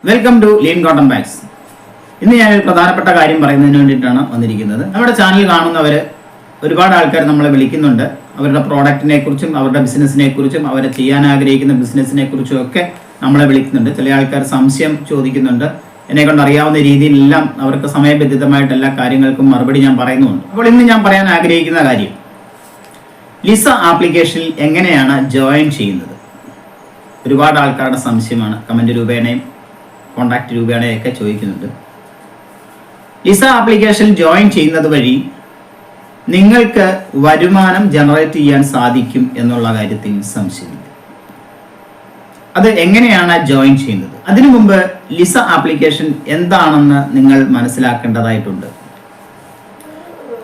Welcome to lean cotton bags. ഇന്ന് ഞാൻ ഒരു പ്രധാനപ്പെട്ട കാര്യം പറയുന്നതിന് വേണ്ടിയിട്ടാണ് വന്നിരിക്കുന്നത്. നമ്മുടെ ചാനൽ കാണുന്നവർ ഒരുപാട് ആൾക്കാർ നമ്മളെ വിളിക്കുന്നുണ്ട്. അവരുടെ പ്രോഡക്റ്റിനെ കുറിച്ചും അവരുടെ ബിസിനസ്സിനെ കുറിച്ചും അവർ ചെയ്യാൻ ആഗ്രഹിക്കുന്ന ബിസിനസ്സിനെ കുറിച്ചും ഒക്കെ നമ്മളെ വിളിക്കുന്നുണ്ട്. ചില ആൾക്കാർ സംശയം ചോദിക്കുന്നുണ്ട്. എന്നെ കൊണ്ട് അറിയാവുന്ന രീതിയിലെല്ലാം അവർക്ക് സമയബന്ധിതമായിട്ട് എല്ലാ കാര്യങ്ങൾക്കും മറുപടി ഞാൻ പറയുന്നുണ്ട്. അപ്പോൾ ഇന്ന് ഞാൻ പറയാൻ ആഗ്രഹിക്കുന്ന കാര്യം, ലിസ ആപ്ലിക്കേഷനിൽ എങ്ങനെയാണ് ജോയിൻ ചെയ്യുന്നത്. ഒരുപാട് ആൾക്കാരുടെ സംശയമാണ്. കമൻറ്റ് രൂപേണയും കോണ്ടാക്ട് രൂപേണയൊക്കെ ചോദിക്കുന്നുണ്ട്. ലിസ ആപ്ലിക്കേഷൻ ജോയിൻ ചെയ്യുന്നത് വഴി നിങ്ങൾക്ക് വരുമാനം ജനറേറ്റ് ചെയ്യാൻ സാധിക്കും എന്നുള്ള കാര്യത്തിൽ സംശയമില്ല. അത് എങ്ങനെയാണ് ജോയിൻ ചെയ്യുന്നത്? അതിനു മുമ്പ് ലിസ ആപ്ലിക്കേഷൻ എന്താണെന്ന് നിങ്ങൾ മനസ്സിലാക്കേണ്ടതായിട്ടുണ്ട്.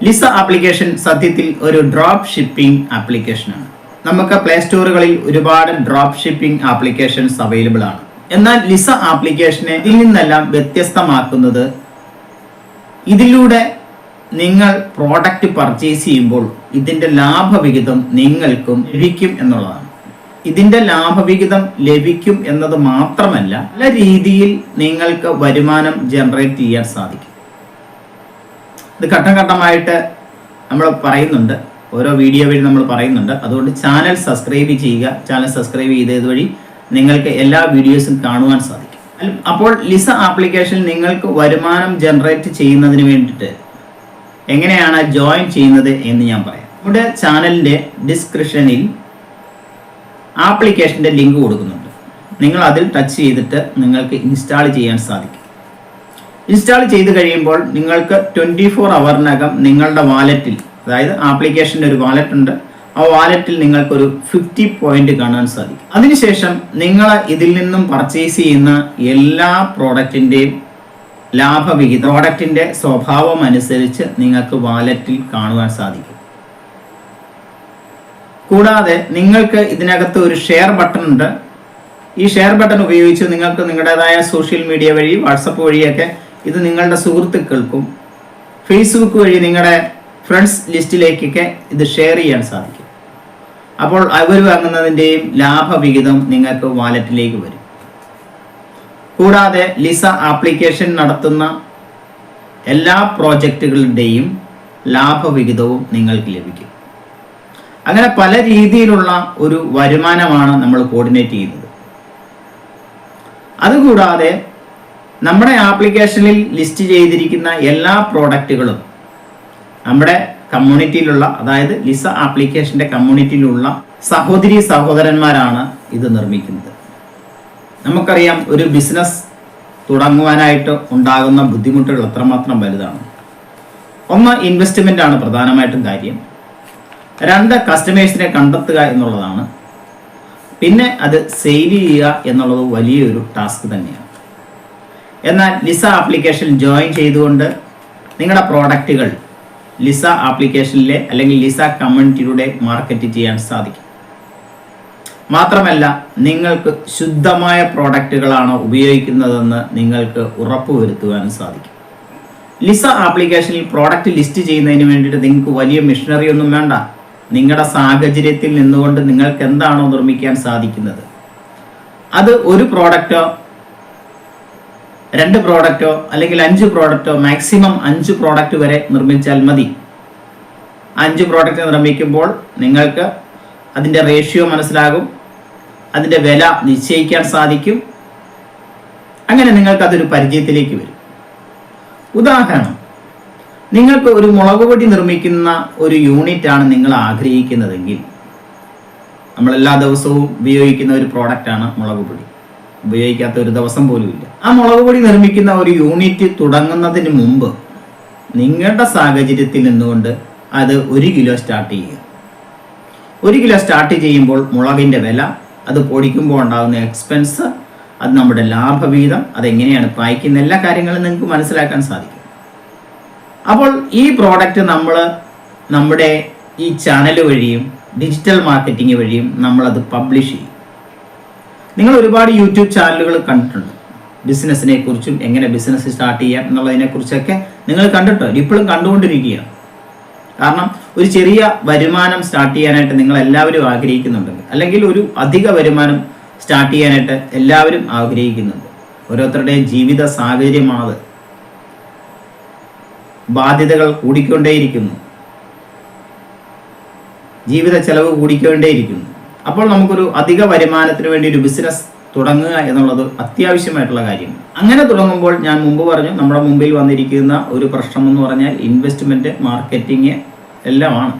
ലിസ ആപ്ലിക്കേഷൻ സത്യത്തിൽ ഒരു ഡ്രോപ്പ് ഷിപ്പിംഗ് ആപ്ലിക്കേഷനാണ്. നമുക്ക് പ്ലേ സ്റ്റോറുകളിൽ ഒരുപാട് ഡ്രോപ്പ് ഷിപ്പിംഗ് ആപ്ലിക്കേഷൻസ് അവൈലബിൾ ആണ്. എന്നാൽ ലിസ ആപ്ലിക്കേഷനെ ഇതിൽ നിന്നെല്ലാം വ്യത്യസ്തമാക്കുന്നത്, ഇതിലൂടെ നിങ്ങൾ പ്രോഡക്റ്റ് പർച്ചേസ് ചെയ്യുമ്പോൾ ഇതിന്റെ ലാഭവിഹിതം നിങ്ങൾക്കും ലഭിക്കും എന്നുള്ളതാണ്. ഇതിന്റെ ലാഭവിഹിതം ലഭിക്കും എന്നത് മാത്രമല്ല, പല രീതിയിൽ നിങ്ങൾക്ക് വരുമാനം ജനറേറ്റ് ചെയ്യാൻ സാധിക്കും. ഇത് ഘട്ടം ഘട്ടമായിട്ട് നമ്മൾ പറയുന്നുണ്ട്, ഓരോ വീഡിയോ വഴി നമ്മൾ പറയുന്നുണ്ട്. അതുകൊണ്ട് ചാനൽ സബ്സ്ക്രൈബ് ചെയ്യുക. ചാനൽ സബ്സ്ക്രൈബ് ചെയ്തത് വഴി നിങ്ങൾക്ക് എല്ലാ വീഡിയോസും കാണുവാൻ സാധിക്കും. അപ്പോൾ ലിസ ആപ്ലിക്കേഷൻ നിങ്ങൾക്ക് വരുമാനം ജനറേറ്റ് ചെയ്യുന്നതിന് വേണ്ടിയിട്ട് എങ്ങനെയാണ് ജോയിൻ ചെയ്യുന്നത് എന്ന് ഞാൻ പറയാം. നമ്മുടെ ചാനലിൻ്റെ ഡിസ്ക്രിപ്ഷനിൽ ആപ്ലിക്കേഷൻ്റെ ലിങ്ക് കൊടുക്കുന്നുണ്ട്. നിങ്ങൾ അതിൽ ടച്ച് ചെയ്തിട്ട് നിങ്ങൾക്ക് ഇൻസ്റ്റാൾ ചെയ്യാൻ സാധിക്കും. ഇൻസ്റ്റാൾ ചെയ്ത് കഴിയുമ്പോൾ നിങ്ങൾക്ക് 24 ഹവറിനകം നിങ്ങളുടെ വാലറ്റിൽ, അതായത് ആപ്ലിക്കേഷൻ്റെ ഒരു വാലറ്റ് ഉണ്ട്, ആ വാലറ്റിൽ നിങ്ങൾക്കൊരു 50 പോയിന്റ് കാണാൻ സാധിക്കും. അതിനുശേഷം നിങ്ങൾ ഇതിൽ നിന്നും പർച്ചേസ് ചെയ്യുന്ന എല്ലാ പ്രോഡക്റ്റിൻ്റെയും ലാഭവിഹിതം പ്രോഡക്റ്റിൻ്റെ സ്വഭാവം അനുസരിച്ച് നിങ്ങൾക്ക് വാലറ്റിൽ കാണുവാൻ സാധിക്കും. കൂടാതെ നിങ്ങൾക്ക് ഇതിനകത്ത് ഒരു ഷെയർ ബട്ടൺ ഉണ്ട്. ഈ ഷെയർ ബട്ടൺ ഉപയോഗിച്ച് നിങ്ങൾക്ക് നിങ്ങളുടേതായ സോഷ്യൽ മീഡിയ വഴി, വാട്സപ്പ് വഴിയൊക്കെ ഇത് നിങ്ങളുടെ സുഹൃത്തുക്കൾക്കും ഫേസ്ബുക്ക് വഴി നിങ്ങളുടെ ഫ്രണ്ട്സ് ലിസ്റ്റിലേക്കൊക്കെ ഇത് ഷെയർ ചെയ്യാൻ സാധിക്കും. അപ്പോൾ അവർ വാങ്ങുന്നതിൻ്റെയും ലാഭവിഹിതം നിങ്ങൾക്ക് വാലറ്റിലേക്ക് വരും. കൂടാതെ ലിസ ആപ്ലിക്കേഷൻ നടത്തുന്ന എല്ലാ പ്രോജക്റ്റുകളുടെയും ലാഭവിഹിതവും നിങ്ങൾക്ക് ലഭിക്കും. അങ്ങനെ പല രീതിയിലുള്ള ഒരു വരുമാനമാണ് നമ്മൾ കോർഡിനേറ്റ് ചെയ്യുന്നത്. അതുകൂടാതെ നമ്മുടെ ആപ്ലിക്കേഷനിൽ ലിസ്റ്റ് ചെയ്തിരിക്കുന്ന എല്ലാ പ്രോഡക്റ്റുകളും നമ്മുടെ കമ്മ്യൂണിറ്റിയിലുള്ള, അതായത് ലിസ ആപ്ലിക്കേഷൻ്റെ കമ്മ്യൂണിറ്റിയിലുള്ള സഹോദരി സഹോദരന്മാരാണ് ഇത് നിർമ്മിക്കുന്നത്. നമുക്കറിയാം, ഒരു ബിസിനസ് തുടങ്ങുവാനായിട്ട് ഉണ്ടാകുന്ന ബുദ്ധിമുട്ടുകൾ എത്രമാത്രം വലുതാണ്. ഒന്ന്, ഇൻവെസ്റ്റ്മെൻ്റ് ആണ് പ്രധാനമായിട്ടും കാര്യം. 2, കസ്റ്റമേഴ്സിനെ കണ്ടെത്തുക എന്നുള്ളതാണ്. പിന്നെ അത് സെയിൽ ചെയ്യുക എന്നുള്ളത് വലിയൊരു ടാസ്ക് തന്നെയാണ്. എന്നാൽ ലിസ ആപ്ലിക്കേഷൻ ജോയിൻ ചെയ്തുകൊണ്ട് നിങ്ങളുടെ പ്രോഡക്റ്റുകൾ ലിസ ആപ്ലിക്കേഷനിലെ അല്ലെങ്കിൽ ലിസ കമ്മ്യൂണിറ്റിയിലൂടെ മാർക്കറ്റ് ചെയ്യാൻ സാധിക്കും. മാത്രമല്ല, നിങ്ങൾക്ക് ശുദ്ധമായ പ്രോഡക്റ്റുകളാണ് ഉപയോഗിക്കുന്നതെന്ന് നിങ്ങൾക്ക് ഉറപ്പുവരുത്തുവാനും സാധിക്കും. ലിസ ആപ്ലിക്കേഷനിൽ പ്രോഡക്റ്റ് ലിസ്റ്റ് ചെയ്യുന്നതിന് വേണ്ടിയിട്ട് നിങ്ങൾക്ക് വലിയ മെഷീനറി ഒന്നും വേണ്ട. നിങ്ങളുടെ സാഹചര്യത്തിൽ നിന്നുകൊണ്ട് നിങ്ങൾക്ക് എന്താണോ നിർമ്മിക്കാൻ സാധിക്കുന്നത്, അത് ഒരു പ്രോഡക്റ്റോ 2 പ്രോഡക്റ്റോ അല്ലെങ്കിൽ 5 പ്രോഡക്റ്റോ, മാക്സിമം 5 പ്രോഡക്റ്റ് വരെ നിർമ്മിച്ചാൽ മതി. 5 പ്രോഡക്റ്റ് നിർമ്മിക്കുമ്പോൾ നിങ്ങൾക്ക് അതിൻ്റെ റേഷ്യോ മനസ്സിലാകും, അതിൻ്റെ വില നിശ്ചയിക്കാൻ സാധിക്കും. അങ്ങനെ നിങ്ങൾക്കതൊരു പരിചയത്തിലേക്ക് വരും. ഉദാഹരണം, നിങ്ങൾക്ക് ഒരു മുളക് പൊടി നിർമ്മിക്കുന്ന ഒരു യൂണിറ്റാണ് നിങ്ങൾ ആഗ്രഹിക്കുന്നതെങ്കിൽ, നമ്മളെല്ലാ ദിവസവും ഉപയോഗിക്കുന്ന ഒരു പ്രോഡക്റ്റാണ് മുളക് പൊടി. ഉപയോഗിക്കാത്ത ഒരു ദിവസം പോലും ഇല്ല. ആ മുളക് പൊടി നിർമ്മിക്കുന്ന ഒരു യൂണിറ്റ് തുടങ്ങുന്നതിന് മുമ്പ് നിങ്ങളുടെ സാഹചര്യത്തിൽ നിന്നുകൊണ്ട് അത് 1 കിലോ സ്റ്റാർട്ട് ചെയ്യുക. 1 കിലോ സ്റ്റാർട്ട് ചെയ്യുമ്പോൾ മുളകിൻ്റെ വില, അത് പൊടിക്കുമ്പോൾ ഉണ്ടാകുന്ന എക്സ്പെൻസ്, അത് നമ്മുടെ ലാഭവിഹിതം, അതെങ്ങനെയാണ് പായിക്കുന്ന എല്ലാ കാര്യങ്ങളും നിങ്ങൾക്ക് മനസ്സിലാക്കാൻ സാധിക്കും. അപ്പോൾ ഈ പ്രോഡക്റ്റ് നമ്മൾ നമ്മുടെ ഈ ചാനൽ വഴിയും ഡിജിറ്റൽ മാർക്കറ്റിംഗ് വഴിയും നമ്മളത് പബ്ലിഷ് ചെയ്യും. നിങ്ങൾ ഒരുപാട് യൂട്യൂബ് ചാനലുകൾ കണ്ടിട്ടുണ്ട്. ബിസിനസ്സിനെ കുറിച്ചും എങ്ങനെ ബിസിനസ് സ്റ്റാർട്ട് ചെയ്യാം എന്നുള്ളതിനെ കുറിച്ചൊക്കെ നിങ്ങൾ കണ്ടിട്ടുണ്ട്, ഇപ്പോഴും കണ്ടുകൊണ്ടിരിക്കുകയാണ്. കാരണം ഒരു ചെറിയ വരുമാനം സ്റ്റാർട്ട് ചെയ്യാനായിട്ട് നിങ്ങൾ എല്ലാവരും ആഗ്രഹിക്കുന്നുണ്ടെങ്കിൽ, അല്ലെങ്കിൽ ഒരു അധിക വരുമാനം സ്റ്റാർട്ട് ചെയ്യാനായിട്ട് എല്ലാവരും ആഗ്രഹിക്കുന്നുണ്ട്. ഓരോരുത്തരുടെയും ജീവിത സാഹചര്യമാണത്. ബാധ്യതകൾ കൂടിക്കൊണ്ടേയിരിക്കുന്നു, ജീവിത ചെലവ് കൂടിക്കൊണ്ടേയിരിക്കുന്നു. അപ്പോൾ നമുക്കൊരു അധിക വരുമാനത്തിന് വേണ്ടി ഒരു ബിസിനസ് തുടങ്ങുക എന്നുള്ളത് അത്യാവശ്യമായിട്ടുള്ള കാര്യമാണ്. അങ്ങനെ തുടങ്ങുമ്പോൾ ഞാൻ മുമ്പ് പറഞ്ഞു, നമ്മുടെ മുമ്പിൽ വന്നിരിക്കുന്ന ഒരു പ്രശ്നം എന്ന് പറഞ്ഞാൽ ഇൻവെസ്റ്റ്മെന്റ്, മാർക്കറ്റിംഗ് എല്ലാമാണ്.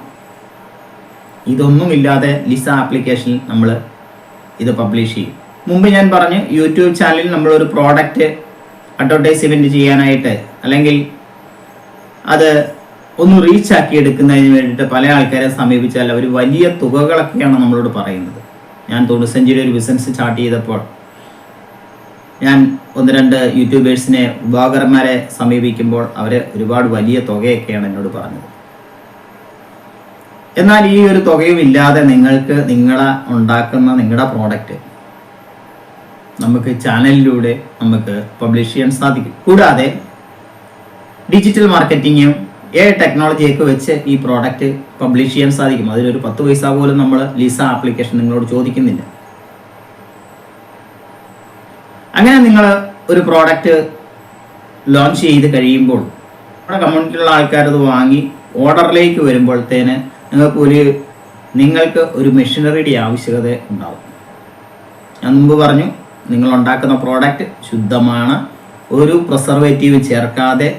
ഇതൊന്നുമില്ലാതെ ലിസ ആപ്ലിക്കേഷനിൽ നമ്മൾ ഇത് പബ്ലിഷ് ചെയ്യും. മുമ്പ് ഞാൻ പറഞ്ഞു, യൂട്യൂബ് ചാനലിൽ നമ്മളൊരു പ്രോഡക്റ്റ് അഡ്വർടൈസ്മെന്റ് ചെയ്യാനായിട്ട് അല്ലെങ്കിൽ അത് ഒന്ന് റീച്ച് ആക്കി എടുക്കുന്നതിന് വേണ്ടിയിട്ട് പല ആൾക്കാരെ സമീപിച്ചാൽ അവർ വലിയ തുകകളൊക്കെയാണ് നമ്മളോട് പറയുന്നത്. ഞാൻ 95 ഒരു ബിസിനസ് സ്റ്റാർട്ട് ചെയ്തപ്പോൾ ഞാൻ 1-2 യൂട്യൂബേഴ്സിനെ, ബ്ലോഗർമാരെ സമീപിക്കുമ്പോൾ അവർ ഒരുപാട് വലിയ തുകയൊക്കെയാണ് എന്നോട് പറഞ്ഞത്. എന്നാൽ ഈ ഒരു തുകയും ഇല്ലാതെ നിങ്ങൾക്ക് നിങ്ങളുടെ പ്രോഡക്റ്റ് നമുക്ക് ചാനലിലൂടെ നമുക്ക് പബ്ലിഷ് ചെയ്യാൻ സാധിക്കും. കൂടാതെ ഡിജിറ്റൽ മാർക്കറ്റിങ്ങും ടെക്നോളജിയൊക്കെ വെച്ച് ഈ പ്രോഡക്റ്റ് പബ്ലിഷ് ചെയ്യാൻ സാധിക്കും. അതിലൊരു 10 പൈസ പോലും നമ്മൾ ലിസ ആപ്ലിക്കേഷൻ നിങ്ങളോട് ചോദിക്കുന്നില്ല. അങ്ങനെ നിങ്ങൾ ഒരു പ്രോഡക്റ്റ് ലോഞ്ച് ചെയ്ത് കഴിയുമ്പോൾ നമ്മുടെ കമ്മ്യൂണിറ്റിയിലുള്ള ആൾക്കാരത് വാങ്ങി ഓർഡറിലേക്ക് വരുമ്പോഴത്തേന് നിങ്ങൾക്ക് ഒരു മെഷീനറിയുടെ ആവശ്യകത ഉണ്ടാവും. ഞാൻ മുമ്പ് പറഞ്ഞു, നിങ്ങൾ ഉണ്ടാക്കുന്ന പ്രോഡക്റ്റ് ശുദ്ധമാണ്, ഒരു പ്രിസർവേറ്റീവ് ചേർക്കാതെ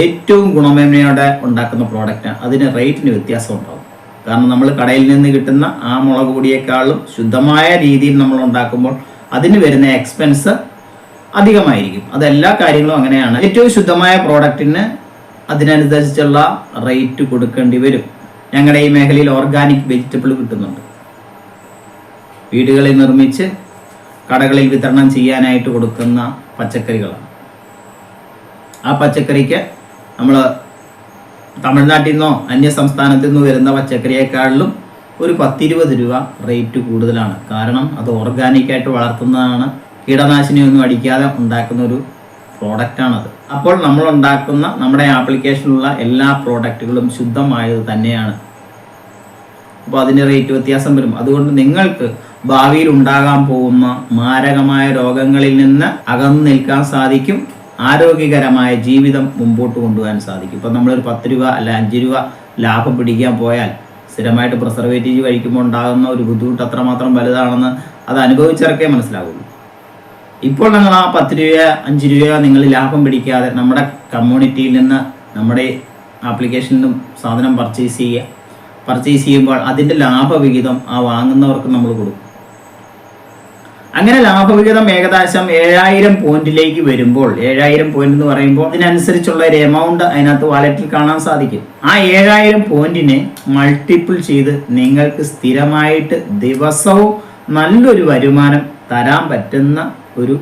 ഏറ്റവും ഗുണമേന്മയോടെ ഉണ്ടാക്കുന്ന പ്രോഡക്റ്റാണ്. അതിന് റേറ്റിന് വ്യത്യാസം ഉണ്ടാവും. കാരണം നമ്മൾ കടയിൽ നിന്ന് കിട്ടുന്ന ആ മുളക് പൊടിയേക്കാളും ശുദ്ധമായ രീതിയിൽ നമ്മൾ ഉണ്ടാക്കുമ്പോൾ അതിന് വരുന്ന എക്സ്പെൻസ് അധികമായിരിക്കും. അതെല്ലാ കാര്യങ്ങളും അങ്ങനെയാണ്. ഏറ്റവും ശുദ്ധമായ പ്രോഡക്റ്റിന് അതിനനുസരിച്ചുള്ള റേറ്റ് കൊടുക്കേണ്ടി വരും. ഞങ്ങളുടെ ഈ മേഖലയിൽ ഓർഗാനിക് വെജിറ്റബിൾ കിട്ടുന്നുണ്ട്. വീടുകളിൽ നിർമ്മിച്ച് കടകളിൽ വിതരണം ചെയ്യാനായിട്ട് കൊടുക്കുന്ന പച്ചക്കറികളാണ്. ആ പച്ചക്കറിക്ക് നമ്മൾ തമിഴ്നാട്ടിൽ നിന്നോ അന്യ സംസ്ഥാനത്തു നിന്നോ വരുന്ന പച്ചക്കറിയേക്കാളിലും ഒരു 10-20 രൂപ റേറ്റ് കൂടുതലാണ്. കാരണം അത് ഓർഗാനിക്കായിട്ട് വളർത്തുന്നതാണ്, കീടനാശിനിയൊന്നും അടിക്കാതെ ഉണ്ടാക്കുന്ന ഒരു പ്രോഡക്റ്റാണത്. അപ്പോൾ നമ്മൾ ഉണ്ടാക്കുന്ന നമ്മുടെ ആപ്ലിക്കേഷനിലുള്ള എല്ലാ പ്രോഡക്റ്റുകളും ശുദ്ധമായത് തന്നെയാണ്. അപ്പോൾ അതിൻ്റെ റേറ്റ് വ്യത്യാസം വരും. അതുകൊണ്ട് നിങ്ങൾക്ക് ഭാവിയിൽ ഉണ്ടാകാൻ പോകുന്ന മാരകമായ രോഗങ്ങളിൽ നിന്ന് അകന്നു നിൽക്കാൻ സാധിക്കും. ആരോഗ്യകരമായ ജീവിതം മുമ്പോട്ട് കൊണ്ടുപോകാൻ സാധിക്കും. ഇപ്പം നമ്മളൊരു 10 രൂപ അല്ല 5 രൂപ ലാഭം പിടിക്കാൻ പോയാൽ സ്ഥിരമായിട്ട് പ്രിസർവേറ്റീവ് കഴിക്കുമ്പോൾ ഉണ്ടാകുന്ന ഒരു ബുദ്ധിമുട്ട് അത്രമാത്രം വലുതാണെന്ന് അത് അനുഭവിച്ചവർക്കേ മനസ്സിലാവുള്ളൂ. ഇപ്പോൾ നിങ്ങൾ ആ 10 രൂപ 5 രൂപ നിങ്ങൾ ലാഭം പിടിക്കാതെ നമ്മുടെ കമ്മ്യൂണിറ്റിയിൽ നിന്ന് നമ്മുടെ ആപ്ലിക്കേഷനിൽ നിന്നും സാധനം പർച്ചേസ് ചെയ്യുമ്പോൾ അതിൻ്റെ ലാഭവിഹിതം ആ വാങ്ങുന്നവർക്ക് നമ്മൾ കൊടുക്കും. അങ്ങനെ ലാഭവിഹിതം ഏകദേശം 7000 പോയിന്റിലേക്ക് വരുമ്പോൾ, 7000 പോയിന്റ് എന്ന് പറയുമ്പോൾ അതിനനുസരിച്ചുള്ള ഒരു എമൗണ്ട് അതിനകത്ത് വാലറ്റിൽ കാണാൻ സാധിക്കും. ആ 7000 പോയിന്റിനെ മൾട്ടിപ്പിൾ ചെയ്ത് നിങ്ങൾക്ക് സ്ഥിരമായിട്ട് ദിവസവും നല്ലൊരു വരുമാനം തരാൻ പറ്റുന്ന ഒരു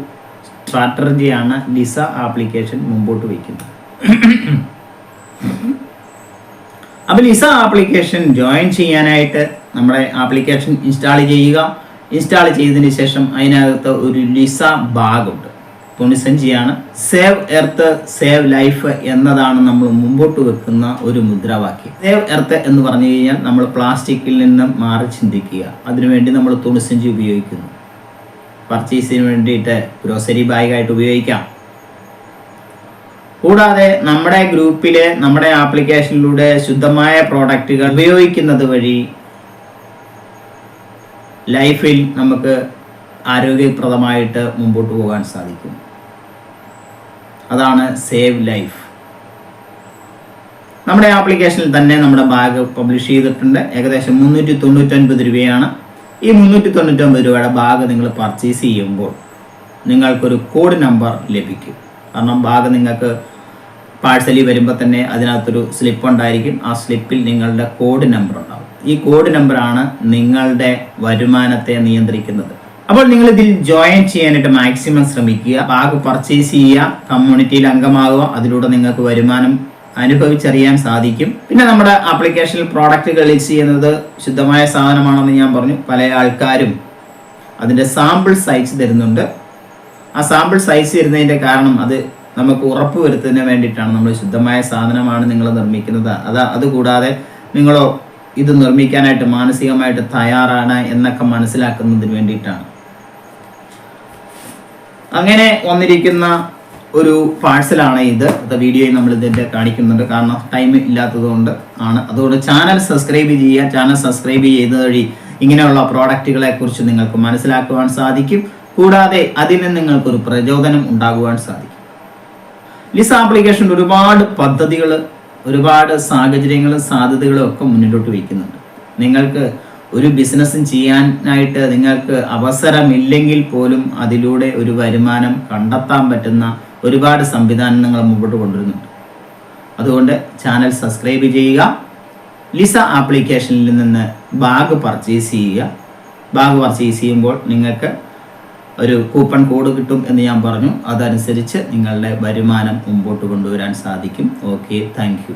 സ്ട്രാറ്റജിയാണ് ലിസ ആപ്ലിക്കേഷൻ മുമ്പോട്ട് വയ്ക്കുന്നത്. അപ്പോൾ ലിസ ആപ്ലിക്കേഷൻ ജോയിൻ ചെയ്യാനായിട്ട് നമ്മുടെ ആപ്ലിക്കേഷൻ ഇൻസ്റ്റാൾ ചെയ്തതിന് ശേഷം അതിനകത്ത് ഒരു ലിസ ബാഗുണ്ട്, 95 സേവ് എർത്ത് സേവ് ലൈഫ് എന്നതാണ് നമ്മൾ മുമ്പോട്ട് വെക്കുന്ന ഒരു മുദ്രാവാക്യം. സേവ് എർത്ത് എന്ന് പറഞ്ഞു കഴിഞ്ഞാൽ നമ്മൾ പ്ലാസ്റ്റിക്കിൽ നിന്നും മാറി ചിന്തിക്കുക. അതിനുവേണ്ടി നമ്മൾ 95 ഉപയോഗിക്കുന്നു. പർച്ചേസിന് വേണ്ടിയിട്ട് ഗ്രോസറി ബാഗായിട്ട് ഉപയോഗിക്കാം. കൂടാതെ നമ്മുടെ ഗ്രൂപ്പിലെ നമ്മുടെ ആപ്ലിക്കേഷനിലൂടെ ശുദ്ധമായ പ്രോഡക്റ്റുകൾ ഉപയോഗിക്കുന്നത് വഴി ലൈഫിൽ നമുക്ക് ആരോഗ്യപ്രദമായിട്ട് മുമ്പോട്ട് പോകാൻ സാധിക്കും. അതാണ് സേവ് ലൈഫ്. നമ്മുടെ ആപ്ലിക്കേഷനിൽ തന്നെ നമ്മുടെ ബാഗ് പബ്ലിഷ് ചെയ്തിട്ടുണ്ട്. ഏകദേശം 399 രൂപയാണ്. ഈ 399 രൂപയുടെ ബാഗ് നിങ്ങൾ പർച്ചേസ് ചെയ്യുമ്പോൾ നിങ്ങൾക്കൊരു കോഡ് നമ്പർ ലഭിക്കും. കാരണം ബാഗ് നിങ്ങൾക്ക് പാഴ്സലിൽ വരുമ്പോൾ തന്നെ അതിനകത്തൊരു സ്ലിപ്പ് ഉണ്ടായിരിക്കും. ആ സ്ലിപ്പിൽ നിങ്ങളുടെ കോഡ് നമ്പർ ഉണ്ടാവും. ഈ കോഡ് നമ്പറാണ് നിങ്ങളുടെ വരുമാനത്തെ നിയന്ത്രിക്കുന്നത്. അപ്പോൾ നിങ്ങൾ ഇതിൽ ജോയിൻ ചെയ്യാനായിട്ട് മാക്സിമം ശ്രമിക്കുക. ബാഗ് പർച്ചേസ് ചെയ്യുക, കമ്മ്യൂണിറ്റിയിൽ അംഗമാകുക. അതിലൂടെ നിങ്ങൾക്ക് വരുമാനം അനുഭവിച്ചറിയാൻ സാധിക്കും. പിന്നെ നമ്മുടെ ആപ്ലിക്കേഷനിൽ പ്രോഡക്റ്റുകൾ ലിസ്റ്റ് ചെയ്യുന്നത് ശുദ്ധമായ സാധനമാണെന്ന് ഞാൻ പറഞ്ഞു. പല ആൾക്കാരും അതിൻ്റെ സാമ്പിൾ സൈസ് തരുന്നുണ്ട്. ആ സാമ്പിൾ സൈസ് തരുന്നതിൻ്റെ കാരണം അത് നമുക്ക് ഉറപ്പ് വരുത്തുന്നതിന് വേണ്ടിയിട്ടാണ്. നമ്മൾ ശുദ്ധമായ സാധനമാണ് നിങ്ങൾ നിർമ്മിക്കുന്നത്, അതുകൂടാതെ നിങ്ങളോ ഇത് നിർമ്മിക്കാനായിട്ട് മാനസികമായിട്ട് തയ്യാറാണ് എന്നൊക്കെ മനസ്സിലാക്കുന്നതിന് വേണ്ടിയിട്ടാണ്. അങ്ങനെ വന്നിരിക്കുന്ന ഒരു പാഴ്സലാണ് ഇത്. വീഡിയോയിൽ നമ്മൾ ഇതിൻ്റെ കാണിക്കുന്നുണ്ട്, കാരണം ടൈം ഇല്ലാത്തതുകൊണ്ട് ആണ്. അതുകൊണ്ട് ചാനൽ സബ്സ്ക്രൈബ് ചെയ്യുക. ചാനൽ സബ്സ്ക്രൈബ് ചെയ്ത വഴി ഇങ്ങനെയുള്ള പ്രോഡക്റ്റുകളെ കുറിച്ച് നിങ്ങൾക്ക് മനസ്സിലാക്കുവാൻ സാധിക്കും. കൂടാതെ അതിന് നിങ്ങൾക്കൊരു പ്രചോദനം ഉണ്ടാകുവാൻ സാധിക്കും. ലിസ ആപ്ലിക്കേഷൻ ഒരുപാട് പദ്ധതികൾ, ഒരുപാട് സാഹചര്യങ്ങളും സാധ്യതകളും ഒക്കെ മുന്നിലോട്ട് വയ്ക്കുന്നുണ്ട്. നിങ്ങൾക്ക് ഒരു ബിസിനസ്സും ചെയ്യാനായിട്ട് നിങ്ങൾക്ക് അവസരമില്ലെങ്കിൽ പോലും അതിലൂടെ ഒരു വരുമാനം കണ്ടെത്താൻ പറ്റുന്ന ഒരുപാട് സംവിധാനങ്ങൾ മുമ്പോട്ട് കൊണ്ടുവരുന്നുണ്ട്. അതുകൊണ്ട് ചാനൽ സബ്സ്ക്രൈബ് ചെയ്യുക. ലിസ ആപ്ലിക്കേഷനിൽ നിന്ന് ബാഗ് പർച്ചേസ് ചെയ്യുക. ബാഗ് പർച്ചേസ് ചെയ്യുമ്പോൾ നിങ്ങൾക്ക് ഒരു കൂപ്പൺ കോഡ് കിട്ടും എന്ന് ഞാൻ പറഞ്ഞു. അതനുസരിച്ച് നിങ്ങളുടെ വരുമാനം മുമ്പോട്ട് കൊണ്ടുവരാൻ സാധിക്കും. Okay, thank you.